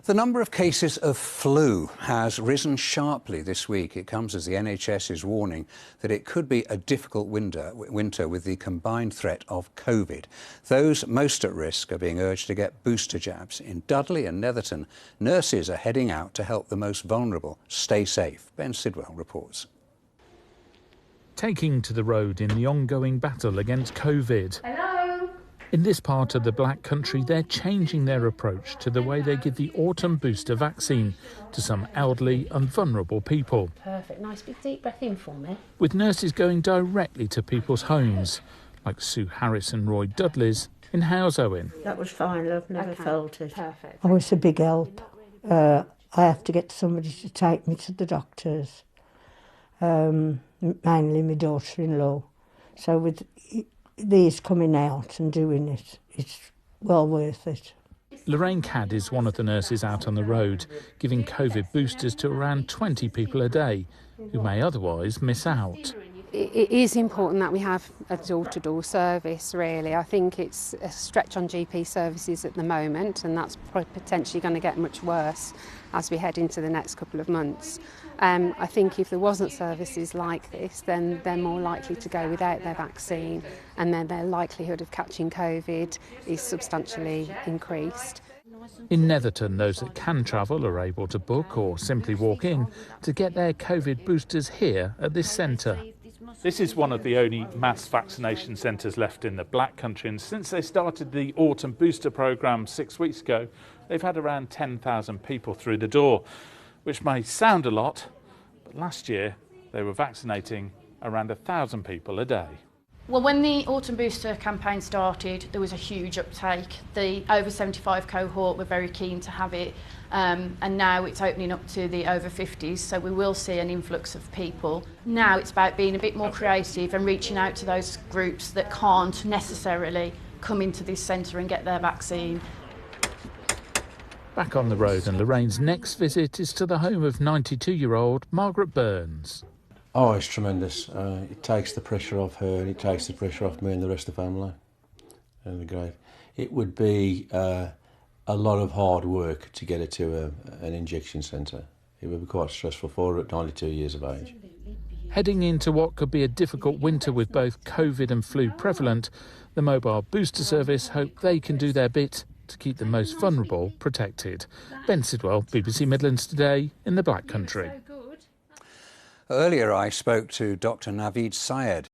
The number of cases of flu has risen sharply this week. It comes as the NHS is warning that it could be a difficult winter with the combined threat of COVID. Those most at risk are being urged to get booster jabs. In Dudley and Netherton, nurses are heading out to help the most vulnerable stay safe. Ben Sidwell reports. Taking to the road in the ongoing battle against COVID. Hello. In this part of the Black Country, they're changing their approach to the way they give the autumn booster vaccine to some elderly and vulnerable people. Perfect. Nice big deep breath in for me. With nurses going directly to people's homes, like Sue Harris and Roy Dudley's in Houseowen. That was fine, I've never felt it. Perfect. Oh, it's a big help. I have to get somebody to take me to the doctors, mainly my daughter-in-law. So with these coming out and doing it, it's well worth it. Lorraine Cadd is one of the nurses out on the road, giving COVID boosters to around 20 people a day who may otherwise miss out. It is important that we have a door-to-door service, really. I think it's a stretch on GP services at the moment, and that's potentially going to get much worse as we head into the next couple of months. I think if there wasn't services like this, then they're more likely to go without their vaccine, and then their likelihood of catching COVID is substantially increased. In Netherton, those that can travel are able to book or simply walk in to get their COVID boosters here at this centre. This is one of the only mass vaccination centres left in the Black Country, and since they started the autumn booster programme 6 weeks ago, they've had around 10,000 people through the door, which may sound a lot, but last year they were vaccinating around 1,000 people a day. Well, when the autumn booster campaign started, there was a huge uptake. The over 75 cohort were very keen to have it, and now it's opening up to the over 50s, so we will see an influx of people. Now it's about being a bit more creative and reaching out to those groups that can't necessarily come into this centre and get their vaccine. Back on the road, and Lorraine's next visit is to the home of 92-year-old Margaret Burns. Oh, it's tremendous. It takes the pressure off her, and it takes the pressure off me and the rest of the family and the grave. It would be a lot of hard work to get her to an injection centre. It would be quite stressful for her at 92 years of age. Heading into what could be a difficult winter with both COVID and flu prevalent, the mobile booster service hope they can do their bit to keep the most vulnerable protected. Ben Sidwell, BBC Midlands Today in the Black Country. Earlier I spoke to Dr. Naveed Syed.